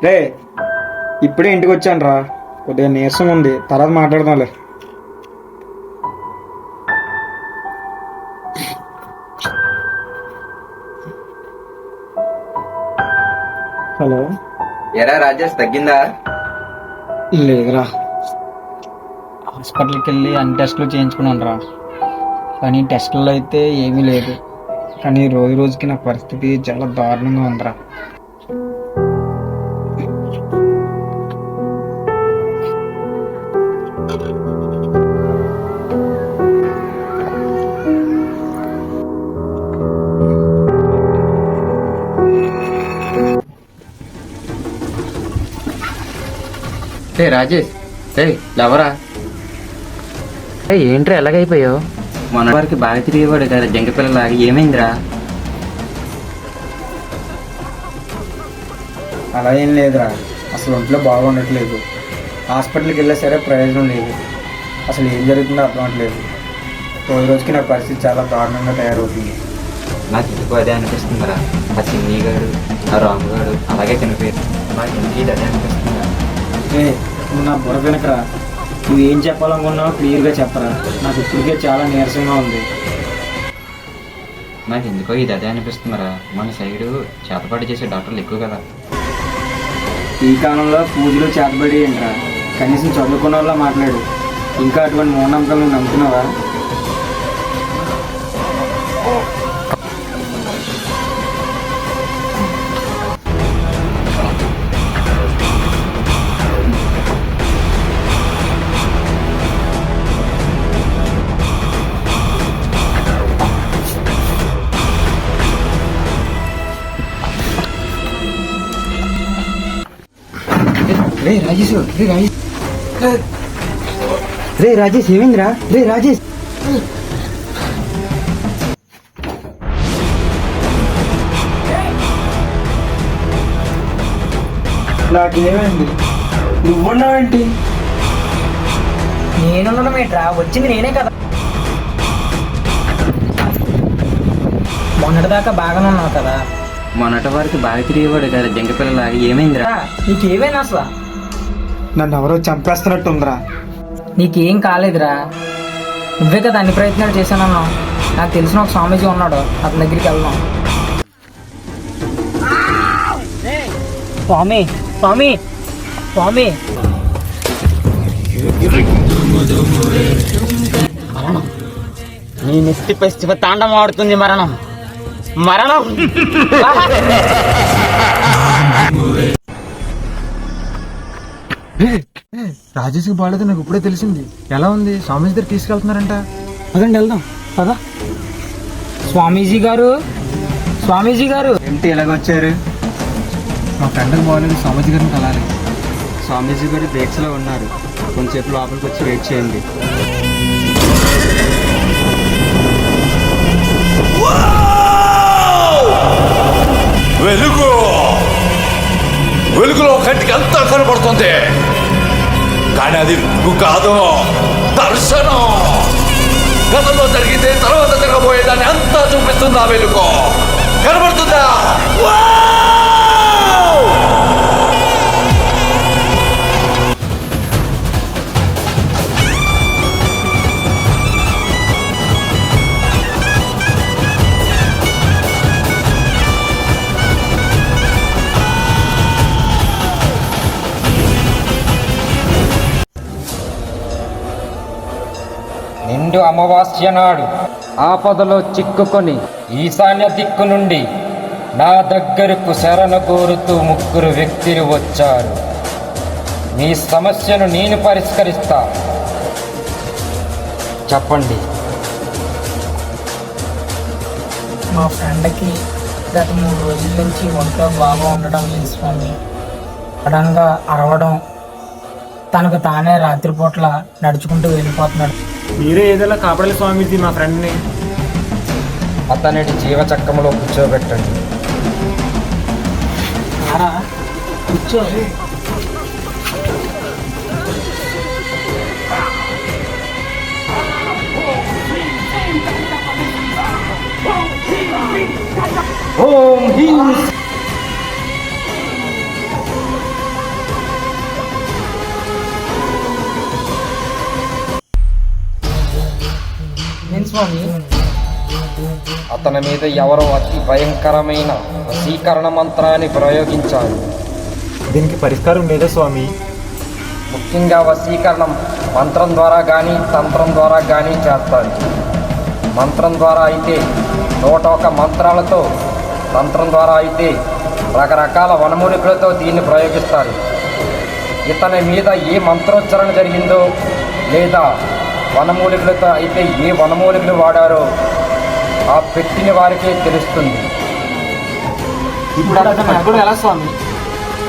రే, ఇప్పుడే ఇంటికి వచ్చాను రా. కొద్దిగా నీరసం ఉంది, తర్వాత మాట్లాడదాంలే. హలో. ఎరా రాజేష్, తగ్గిందా? లేదురా, హాస్పిటల్కి వెళ్ళి అన్ని టెస్టులు చేయించుకున్నాను రా. కానీ టెస్టుల్లో అయితే ఏమీ లేదు. కానీ రోజు రోజుకి నా పరిస్థితి చాలా దారుణంగా ఉందిరా. రాజేష్, లవరా ఏంట్రా ఎలాగైపోయావు? మన వారికి బాగా తిరిగేవాడు కదా జంక పిల్లలాగా, ఏమైందిరా? అలా ఏం లేదురా, అసలు ఒంట్లో బాగుండట్లేదు. హాస్పిటల్కి వెళ్ళా సరే ప్రయోజనం లేదు. అసలు ఏం జరుగుతుందో అర్థం అవట్లేదు. రోజు రోజుకి నా పరిస్థితి చాలా దారుణంగా తయారవుతుంది. నాకు ఎందుకు అదే అనిపిస్తుందిరా. ఆ చిన్ని గారు, ఆ రాము గారు అలాగే కనిపించారు. నాకు ఎందుకు అదే అనిపిస్తుందా? నువ్వు నా బుర్ర వెనకరా. నువ్వేం చెప్పాలనుకున్నావో క్లియర్గా చెప్పరా. నాకు ఇప్పటికే చాలా నీరసంగా ఉంది. నాకు ఎందుకో ఇది అదే అనిపిస్తుందిరా. మన సైడు చేతపాటు చేసే డాక్టర్లు ఎక్కువ కదా. ఈ కాలంలో పూజలు చేతబడి ఏంట్రా? కనీసం చదువుకున్న వాళ్ళ మాట్లాడు. ఇంకా అటువంటి మూఢనమ్మకాలు నువ్వు నమ్ముతున్నావా? రే రాజేష్, ఏమైందిరా? రే రాజేష్, నాకేమైంది? నువ్వున్నావేంటి? నేనున్నాను ఏంట్రా? వచ్చింది నేనే కదా. మొన్నటిదాకా బాగానే ఉన్నావు కదా. మొన్నటి వారికి బాగా తిరిగేవాడు కదా జంక పిల్లలాగా, ఏమైందిరా? నీకేమైనా అసలు? నన్ను ఎవరో చంపేస్తున్నట్టుందిరా. నీకేం కాలేదురా. నువ్వే కదా అన్ని ప్రయత్నాలు చేశానన్నావు. నాకు తెలిసిన ఒక స్వామీజీ ఉన్నాడు, అతని దగ్గరికి వెళ్దాం. స్వామి స్వామి స్వామి, మరణం నీ నెత్తిపై శివ తాండం ఆడుతుంది. మరణం మరణం. రాజేష్కి బాగాలేదు, నాకు ఇప్పుడే తెలిసింది. ఎలా ఉంది? స్వామీజీ దగ్గర తీసుకెళ్తున్నారంట. అదండి వెళ్దాం కదా. స్వామీజీ గారు, స్వామీజీ గారు ఏంటి ఎలాగొచ్చారు? మా ఫ్రెండ్కి బాగాలేదు, స్వామీజీ గారిని కలాలి. స్వామీజీ గారు దీక్షలో ఉన్నారు. కొంచెంసేపు లోపలికి వచ్చి వెయిట్ చేయండి. వెలుగు వెలుగులో కంటికి అంతా కనబడుతుంది, కానీ అది వెలుగు కాదు, దర్శనం. గతంలో జరిగితే తర్వాత జరగబోయేదాన్ని అంతా చూపిస్తుంది ఆ వెలుగు. కనబడుతుందా? నిండు అమావాస్య నాడు ఆపదలో చిక్కుకొని ఈశాన్య దిక్కు నుండి నా దగ్గరకు శరణ కోరుతూ 3 వ్యక్తులు వచ్చారు. మీ సమస్యను నేను పరిష్కరిస్తా. చెప్పండి. మా ఫ్రెండ్కి గత 3 రోజుల నుంచి ఒంట్లో బాగా ఉండడం లేదు స్వామి. సడన్గా అరవడం, తనకు తానే రాత్రిపూట్ల నడుచుకుంటూ వెళ్ళిపోతున్నాడు. మీరే ఏదైనా కాపాడాలి స్వామీజీ మా ఫ్రెండ్ని. అతనిటి జీవచక్రంలో కూర్చోబెట్టండి. కూర్చో. ఏం స్వామి? అతని మీద ఎవరో అతి భయంకరమైన వశీకరణ మంత్రాన్ని ప్రయోగించారు. దీనికి పరిష్కారం లేదా స్వామి? ముఖ్యంగా వశీకరణం మంత్రం ద్వారా కానీ తంత్రం ద్వారా కానీ చేస్తారు. మంత్రం ద్వారా అయితే 101 మంత్రాలతో, తంత్రం ద్వారా అయితే రకరకాల వనమూలికలతో దీన్ని ప్రయోగిస్తారు. ఇతని మీద ఏ మంత్రోచ్చరణ జరిగిందో లేదా వనమూలికలతో అయితే ఏ వనమూలికలు వాడారో ఆ పెట్టిన వారికే తెలుస్తుంది. ఇప్పుడు అతను అడగడం ఎలా స్వామి?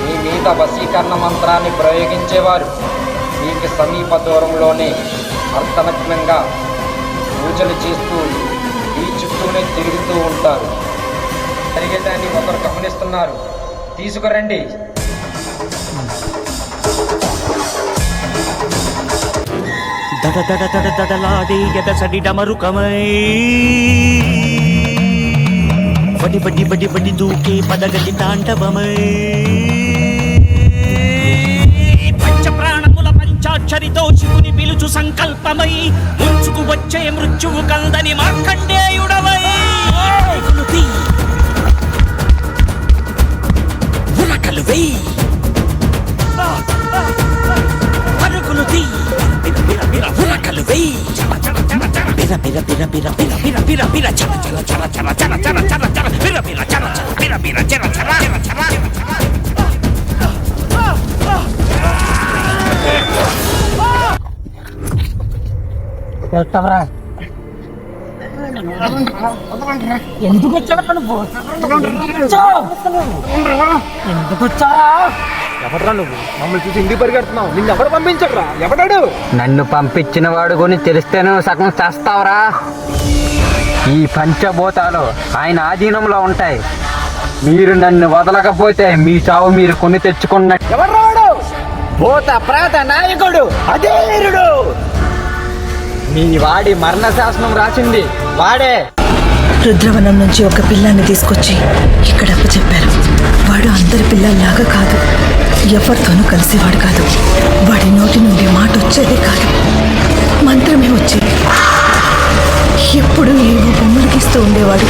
మీ మీద వశీకరణ మంత్రాన్ని ప్రయోగించేవారు మీకు సమీప దూరంలోనే అర్థనగ్నంగా పూజలు చేస్తూ ఈ చుట్టూనే తిరుగుతూ ఉంటారు. జరిగేదాన్ని ఒకరు గమనిస్తున్నారు. తీసుకురండి. దడ దడ దడ దడలాడే ఎదసడి డమరుకమై వడి వడి వడి వడి దూకే పదగలి తాండవమై పంచప్రాణముల పంచాక్షరితో శివుని పిలుచు సంకల్పమై ముంచుకు వచ్చే మృత్యువు కందని మార్కండేయుడవై ఉరకలు వెయ్యి పరుగులు తీ ఉరకలు వెయ్యి బిర బిర బిర బిర బిర బిర బిర బిర చర చర చర చర చర చర చర చర బిర బిర చర చర బిర బిర చర చర చర చెప్తావరా? ఎందుకు వచ్చావు నువ్వు? ఎందుకు వచ్చావా? ఎవడరా నువ్వు? మమ్మల్ని చూసి ఇంటికి పరిగెడుతున్నావు. నిన్ను ఎవరు పంపించడరా? ఎవడాడు? నన్ను పంపించిన వాడు కొని తెలిస్తేనే సగం చేస్తావరా. ఈ పంచభూతాలు ఆయన ఆధీనంలో ఉంటాయి. మీరు నన్ను వదలకపోతే మీ చావు మీరు కొని తెచ్చుకున్న ఎవరాడు? భూత ప్రేత నాయకుడు అధీరుడు. మీ వాడి మరణ శాసనం రాసింది వాడే. రుద్రవనం నుంచి ఒక పిల్లాన్ని తీసుకొచ్చి ఇక్కడ చెప్పారు. వాడు అందరి పిల్లల్లాగా కాదు, ఎవరితోనూ కలిసేవాడు కాదు. వాడి నోటి నుండి మాట వచ్చేదే కాదు, మంత్రమే వచ్చేది. ఎప్పుడు ఏవో బొమ్మలు గీస్తూ ఉండేవాడు.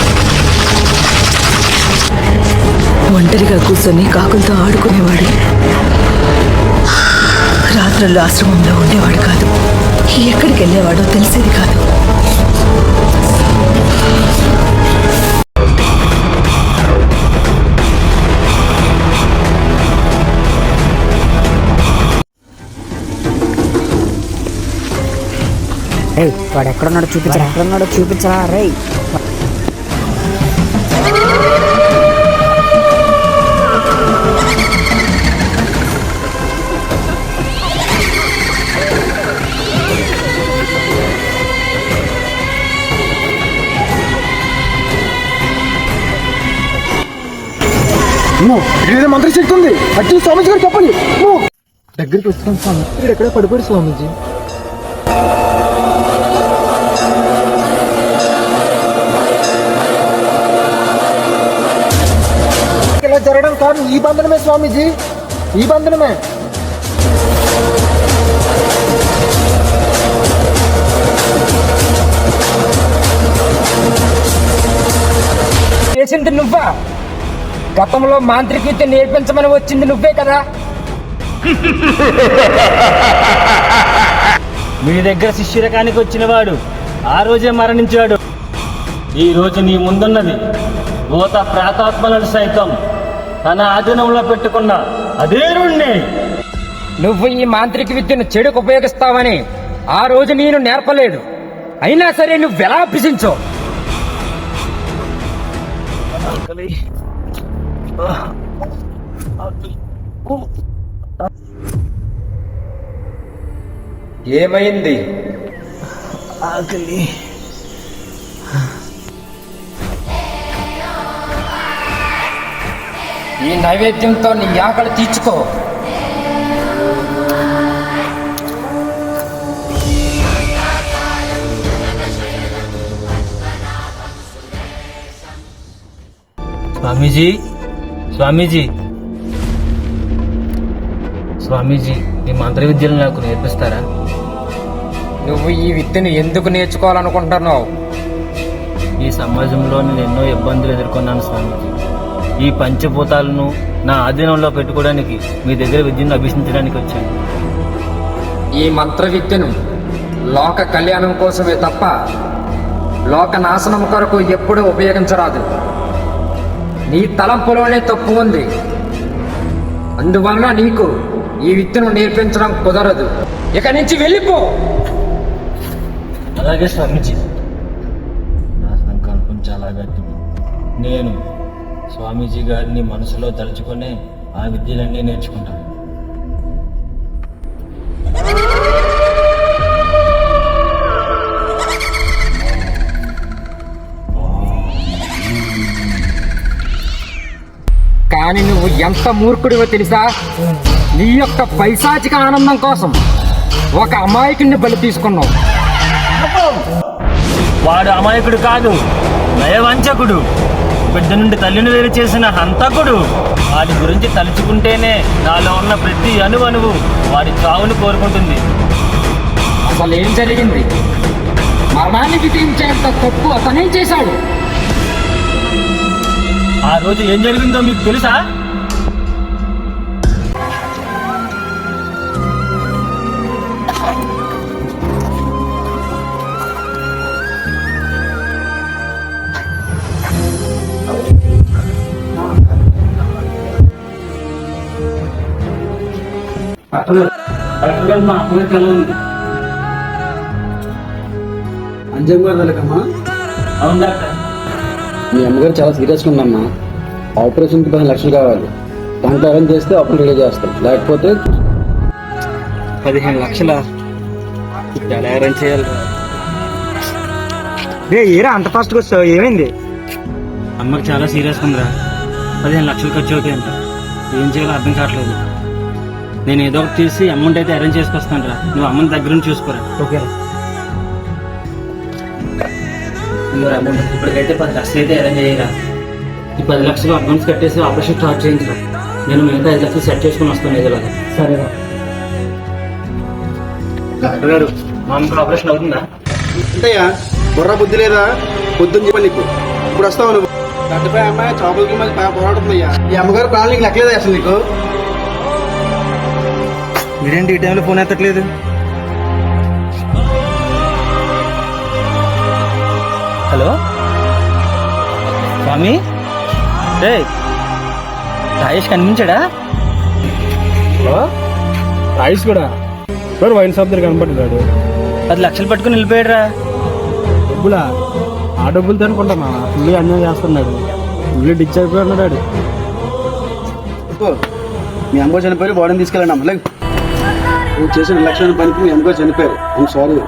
ఒంటరిగా కూర్చొని కాకులతో ఆడుకునేవాడు. రాత్రుల్లో ఆశ్రమంలో ఉండేవాడు కాదు. ఎక్కడికి వెళ్ళేవాడో తెలిసేది కాదు. వాడు ఎక్కడున్నాడో చూపించరా రేయ్. ఇదేదో మంత్రశక్తి ఉంది. వచ్చి స్వామీజీ గారు చెప్పండి. దగ్గరికి వస్తాం స్వామి. ఇక్కడ ఎక్కడ పడిపోయాడు స్వామీజీ. ఇలా జరగడం కాదు, ఈ బంధనమే స్వామీజీ, ఈ బంధనమే. చేసింది నువ్వా? గతంలో మాంత్రిక విద్య నేర్పించమని వచ్చింది నువ్వే కదా. మీ దగ్గర శిష్యురకానికి వచ్చిన వాడు ఆ రోజే మరణించాడు. ఈ రోజు నీ ముందున్నది భూత ప్రాతాత్మలను సైతం తన ఆధీనంలో పెట్టుకున్న అధీరుణ్ణి. నువ్వు ఈ మాంత్రిక విద్యను చెడుకు ఉపయోగిస్తావని ఆ రోజు నేను నేర్పలేదు. అయినా సరే నువ్వెలా అభ్యసించో. ఏమైంది? ఆకలి. ఈ నైవేద్యంతో నీ ఆకలి తీర్చుకో. స్వామీజీ స్వామీజీ స్వామీజీ ఈ మంత్ర విద్యలు నాకు నేర్పిస్తారా? నువ్వు ఈ విద్యను ఎందుకు నేర్చుకోవాలనుకుంటున్నావు? ఈ సమాజంలో నేను ఎన్నో ఇబ్బందులు ఎదుర్కొన్నాను స్వామీజీ. ఈ పంచభూతాలను నా ఆధీనంలో పెట్టుకోవడానికి మీ దగ్గర విద్యను అభ్యసించడానికి వచ్చాను. ఈ మంత్ర విద్యను లోక కళ్యాణం కోసమే తప్ప లోక నాశనం కొరకు ఎప్పుడూ ఉపయోగించరాదు. నీ తలంపులోనే తప్పు ఉంది. అందువల్ల నీకు ఈ విద్యను నేర్పించడం కుదరదు. ఇక నుంచి వెళ్ళిపో. అలాగే స్వామీజీ. నా సంకల్పం చాలా గట్టిది. నేను స్వామీజీ గారిని మనసులో తలుచుకునే ఆ విద్యలన్నీ నేర్చుకుంటాను. కానీ నువ్వు ఎంత మూర్ఖుడివో తెలుసా? నీ యొక్క పైశాచిక ఆనందం కోసం ఒక అమాయకుడిని బలి తీసుకున్నావు. వాడు అమాయకుడు కాదు, నయవంచకుడు, బిడ్డ నుండి తల్లిని వేరు చేసిన హంతకుడు. వాడి గురించి తలుచుకుంటేనే నాలో ఉన్న ప్రతి అణువు వాడి చావును కోరుకుంటుంది. అసలు ఏం జరిగింది? మరణాన్ని విధించేంత తప్పు అతనేం చేశాడు? ఆ రోజు ఏం జరిగిందో మీకు తెలుసా? అంజమ్మ వెళ్ళకమ్మా. అవును డాక్టర్. మీ అమ్మగారు చాలా సీరియస్గా ఉందమ్మా. ఆపరేషన్కి 10 లక్షలు కావాలి. దాంట్లో అరేంజ్ చేస్తే ఆపరేషన్ రెడీ చేస్తాం, లేకపోతే 15 లక్షల ఎలా అరేంజ్ చేయాలి? ఏరా అంత ఫాస్ట్గా వస్తావు, ఏమైంది? అమ్మకి చాలా సీరియస్గా ఉందిరా. 15 లక్షలు ఖర్చు అవుతాయంట. ఏం చేయాలో అర్థం కావట్లేదు. నేను ఏదో ఒకటి తీసి అమౌంట్ అయితే అరేంజ్ చేసుకొస్తాను రా. నువ్వు అమ్మని దగ్గర నుంచి చూసుకోరా. ఓకే. అమౌంట్ ఇప్పటికైతే 10 లక్షలు అయితే అరేంజ్ అయ్యారా. ఈ 10 లక్షలు అడ్వాన్స్ కట్టేసి ఆపరేషన్ స్టార్ట్ చేయించరా. నేను మిగతా 5 లక్షలు సెట్ చేసుకుని వస్తాను ఏదోలాగా. సరేరా. డాక్టర్ గారు, మా అమ్మకి ఆపరేషన్ అవుతుందా? అంతయ్యా, బుర్ర బుద్ధి లేదా? పొద్దున్న చెప్పాను నీకు. ఇప్పుడు వస్తావు నువ్వు. గడ్డపై అమ్మాయి చాపలకి మళ్ళీ పోరాడుతుందయ్యా. ఈ అమ్మగారు ప్రాణాలు నీకు లెక్కలేదా అసలు నీకు? మీరేంటి ఈ టైంలో ఫోన్ ఎత్తట్లేదు? హలో స్వామి, రే రాయేష్ కనిపించాడా? రాయిస్ కూడా సార్ వైన్ షాప్ దగ్గర కనపడ్డాడు. 10 లక్షలు పట్టుకుని వెళ్ళిపోయాడురా. డబ్బులా? ఆ డబ్బులతో అనుకుంటామా? ఫుల్ అన్యాయం చేస్తున్నాడు. ఫుల్ డిచ్ అయిపోయినాడు. మీ అమ్మగారు చనిపోయారు, బాడీని తీసుకెళ్ళండి అమ్మ. నువ్వు చేసిన లక్షల పనికి మీ అమ్మగారు చనిపోయారు. I'm sorry.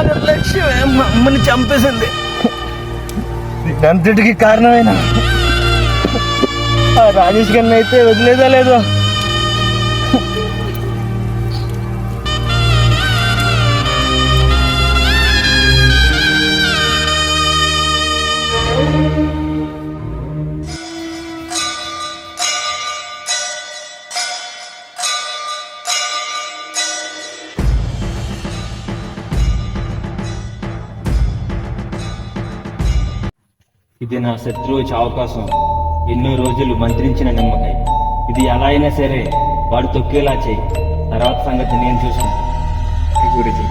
నిర్లక్ష్యం మా అమ్మని చంపేసింది. అంతటికి కారణమైన ఆ రాజేష్ గారిని అయితే వదిలేదా లేదో. ఇది నా శత్రువు చావు కోసం ఎన్నో రోజులు మంత్రించిన నిమ్మకాయ. ఇది ఎలా అయినా సరే వాడు తొక్కేలా చేయి. తర్వాత సంగతి నేను చూసుకుంటాను. గురించి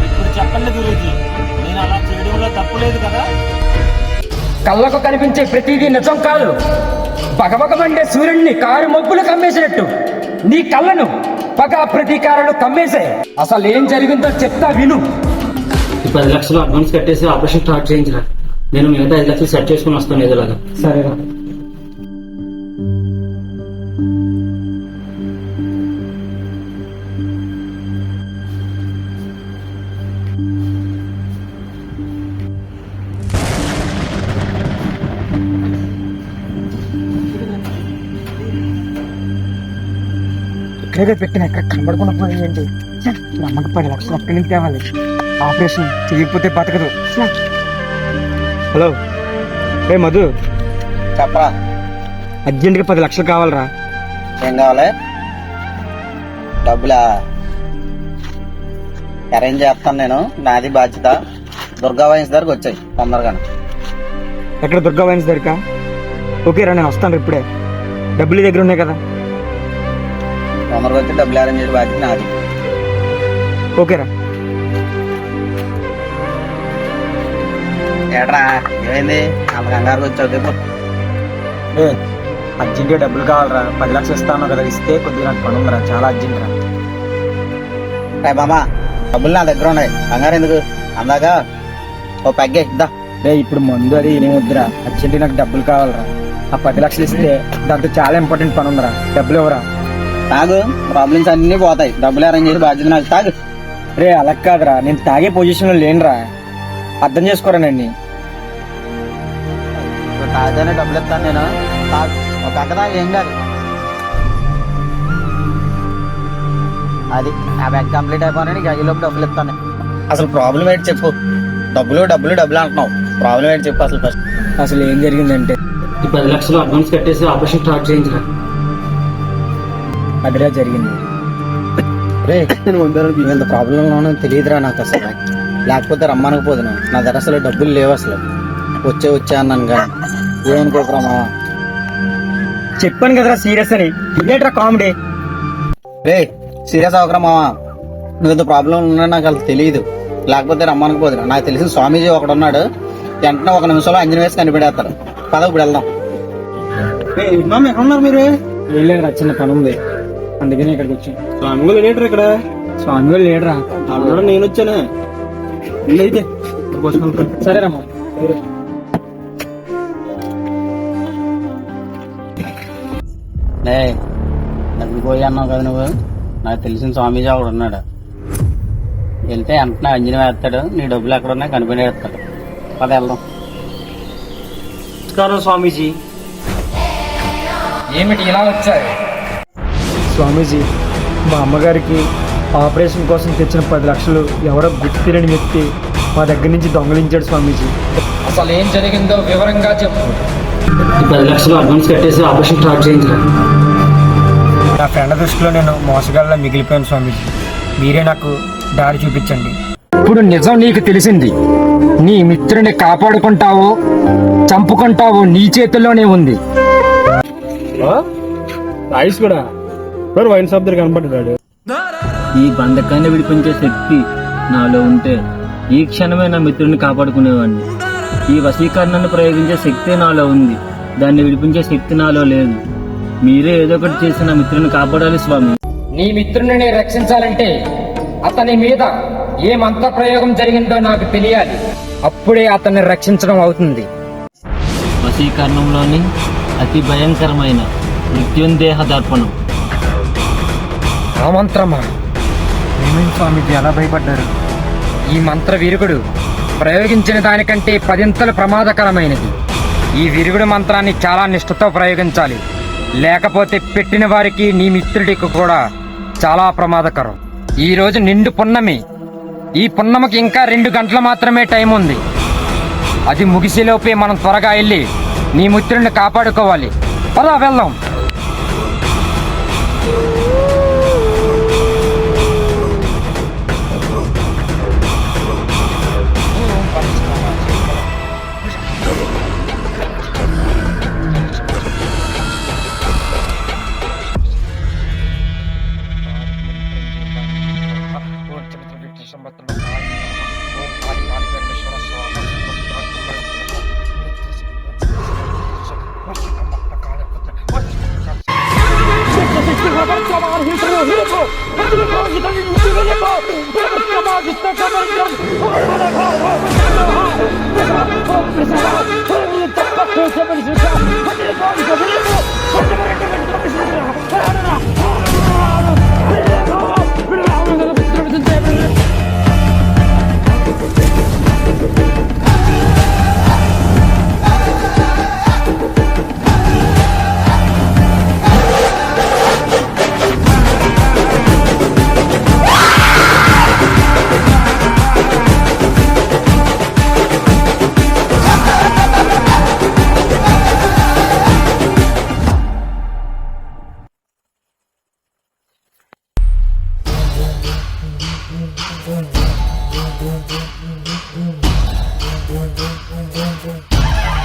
ఇప్పుడు చెప్పండి గురించి, నేను అలా చేయడంలో తప్పులేదు కదా? కళ్ళకు కనిపించే ప్రతిదీ నిజం కాదు. బగబగమండే సూర్యుడిని కారు మబ్బులు కమ్మేసినట్టు నీ కళ్ళను పగ ప్రతీకారాలు కమ్మేసే. అసలు ఏం జరిగిందో చెప్తా విను. ఈ 10 లక్షలు అడ్వాన్స్ కట్టేసి ఆపరేషన్ స్టార్ట్ చేయించరా. నేను మిగతా 5 లక్షలు సెట్ చేసుకుని వస్తాను ఏదోలాగా. సరేరా. ఇక్కడే పెట్టిన ఎక్కడ కనబడకుండా పోయింది. అమ్మకి 10 లక్షలు అక్కడి నుంచి తేవాలి. ఆపరేషన్ చేయకపోతే బతకదు. హలో రే మధు, చెప్పరా. అర్జెంట్గా 10 లక్షలు కావాలరా. ఏం కావాలి? డబ్బులా? అరేంజ్ చేస్తాను నేను, నాది బాధ్యత. దుర్గా వైన్స్ దగ్గరకు వచ్చాయి తొందరగా. ఎక్కడ దుర్గా వైన్స్ దగ్గర? ఓకే రా, నేను వస్తాను ఇప్పుడే. డబ్బులు దగ్గర ఉన్నాయి కదా? తొందరగా వచ్చి డబ్బులు అరేంజ్ చేసే బాధ్యత నాది. ఓకేరా. ఏట్రా ఏమైంది అంత కంగారు వచ్చావు? అర్జెంట్గా డబ్బులు కావాలరా. 10 లక్షలు ఇస్తాను కదా, ఇస్తే కొద్దిగా నాకు పని ఉందిరా, చాలా అర్జెంట్ రా. రే బామ్మ, డబ్బులు నా దగ్గర ఉన్నాయి, కంగారు ఎందుకు? అందాక ఓ పెగ్గే ఇద్దా. రే ఇప్పుడు మందు అది ఏం వద్దురా, అర్జెంట్గా నాకు డబ్బులు కావాలరా. ఆ 10 లక్షలు ఇస్తే దాంతో చాలా ఇంపార్టెంట్ పని ఉందిరా. డబ్బులు ఎవరా? తాగు, ప్రాబ్లమ్స్ అన్ని పోతాయి. డబ్బులు అరేంజ్ చేసి బాధ్యత నాకు. తాగు. రే అలా కాదురా, నేను తాగే పొజిషన్లో లేనురా, అర్థం చేసుకోరా నన్ను. తాగితేనే డబ్బులు ఇస్తాను నేను. తాగు, ఒక పెగ్గ తాగు, ఏం కాదు. అది ఆ బ్యాగ్ కంప్లీట్ అయిపోయినా నీకు అయ్యేలోపు డబ్బులు ఇస్తాను. అసలు ప్రాబ్లం ఏంటి చెప్పు. డబ్బులు డబ్బులు డబ్బులు అంటున్నావు, ప్రాబ్లం ఏంటి చెప్పు అసలు ఫస్ట్. అసలు ఏం జరిగిందంటే ఈ 10 లక్షలు అడ్వాన్స్ కట్టేసి ఆపరేషన్ స్టార్ట్ చేయించరా. అదిరా జరిగింది. రే నేను ఇంత ప్రాబ్లంలో ఉన్నానో తెలియదురా నాకు అసలు. లేకపోతే రమ్మనకపోదును. నా దగ్గర అసలు డబ్బులు లేవు అసలు. వచ్చే అన్నాను కానీ ఏమనుకోకరా మావా. చెప్పాను కదరా సీరియస్ అని, ఇదేట్రా కామెడీ. రే సీరియస్ అవకరా మావా. నువ్వు ఇంత ప్రాబ్లం ఉన్నా నాకు అసలు తెలియదు. లేకపోతే రమ్మనకపోదును. నాకు తెలిసిన స్వామీజీ ఒకడు ఉన్నాడు, వెంటనే 1 నిమిషంలో అంజన్ వేసి కనిపెడేస్తాడు. పద ఇప్పుడు వెళ్దాం. ఎక్కడున్నారు మీరు? ఏం లేదురా, చిన్న పని ఉంది, అందుకనే ఇక్కడికి వచ్చాను. స్వామి లేడరా ఇక్కడ? స్వామి లేడరా, అక్కడ నేను వచ్చాను. అయితే సరేరమ్మా. డబ్బులు పోయి అన్నావు కదా నువ్వు. నాకు తెలిసిన స్వామీజీ ఒకడు ఉన్నాడు, వెళ్తే వెంటనే అంజనం వేస్తాడు. నీ డబ్బులు ఎక్కడ ఉన్నాయి కనిపెట్టేస్తాడు. పద వెళ్దాం. నమస్కారం స్వామీజీ. ఏమిటి ఇలా వచ్చారు? స్వామీజీ, మా అమ్మగారికి ఆపరేషన్ కోసం తెచ్చిన 10 లక్షలు ఎవరో గుర్తు తెలియని వ్యక్తి మా దగ్గర నుంచి దొంగలించాడు స్వామీజీ. అసలు ఏం జరిగిందో వివరంగా చెప్పు. ఈ 10 లక్షలు అడ్వాన్స్ కట్టేసి ఆపరేషన్ స్టార్ట్ చేయించరా. నా ఫ్రెండ్ దృష్టిలో నేను మోసగాళ్ళ మిగిలిపోయాను స్వామీజీ. మీరే నాకు దారి చూపించండి. ఇప్పుడు నిజం నీకు తెలిసింది. నీ మిత్రుని కాపాడుకుంటావో చంపుకుంటావో నీ చేతుల్లోనే ఉంది. ఐస్ కూడా వైన్ షాప్ దగ్గర కనపడ్డాడు. ఈ బంధకాన్ని విడిపించే శక్తి నాలో ఉంటే ఈ క్షణమే నా మిత్రుడిని కాపాడుకునేవాడిని. ఈ వశీకరణను ప్రయోగించే శక్తి నాలో ఉంది, దాన్ని విడిపించే శక్తి నాలో లేదు. మీరే ఏదో ఒకటి చేసి నా మిత్రుని కాపాడాలి స్వామి. నీ మిత్రుని రక్షించాలంటే అతని మీద ఏ మంత్ర ప్రయోగం జరిగిందో నాకు తెలియాలి. అప్పుడే అతన్ని రక్షించడం అవుతుంది. వశీకరణంలోని అతి భయంకరమైన మృత్యుందేహ దర్పణం. ఆ మంత్రమా? ఏమైంది స్వామీజీ, ఎలా భయపడ్డారు? ఈ మంత్ర విరుగుడు ప్రయోగించిన దానికంటే 10 ప్రమాదకరమైనది. ఈ విరుగుడు మంత్రాన్ని చాలా నిష్ఠతో ప్రయోగించాలి, లేకపోతే పెట్టిన వారికి నీ మిత్రుడికి కూడా చాలా ప్రమాదకరం. ఈ రోజు నిండు పున్నమి. ఈ పున్నమికి ఇంకా 2 గంటలు మాత్రమే టైం ఉంది. అది ముగిసేలోపే మనం త్వరగా వెళ్ళి నీ మిత్రుడిని కాపాడుకోవాలి. పదా వెళ్దాం.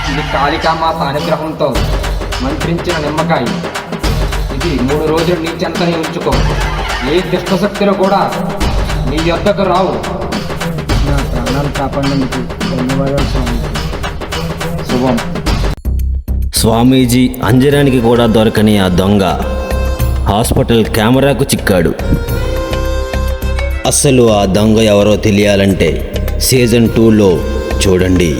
ఇది కాళికామాత అనుగ్రహంతో మంత్రించిన నిమ్మకాయ. ఇది 3 రోజులు నీ చెంతనే ఉంచుకో. ఏ దుష్టశక్తులు కూడా నీ యొద్దకు రావు. నా ప్రాణాలు కాపాడినందుకు ధన్యవాదాలు స్వామి. శుభం. స్వామీజీ అంజనానికి కూడా దొరకని ఆ దొంగ హాస్పిటల్ కెమెరాకు చిక్కాడు. అసలు ఆ దొంగ ఎవరో తెలియాలంటే సీజన్ 2లో చూడండి.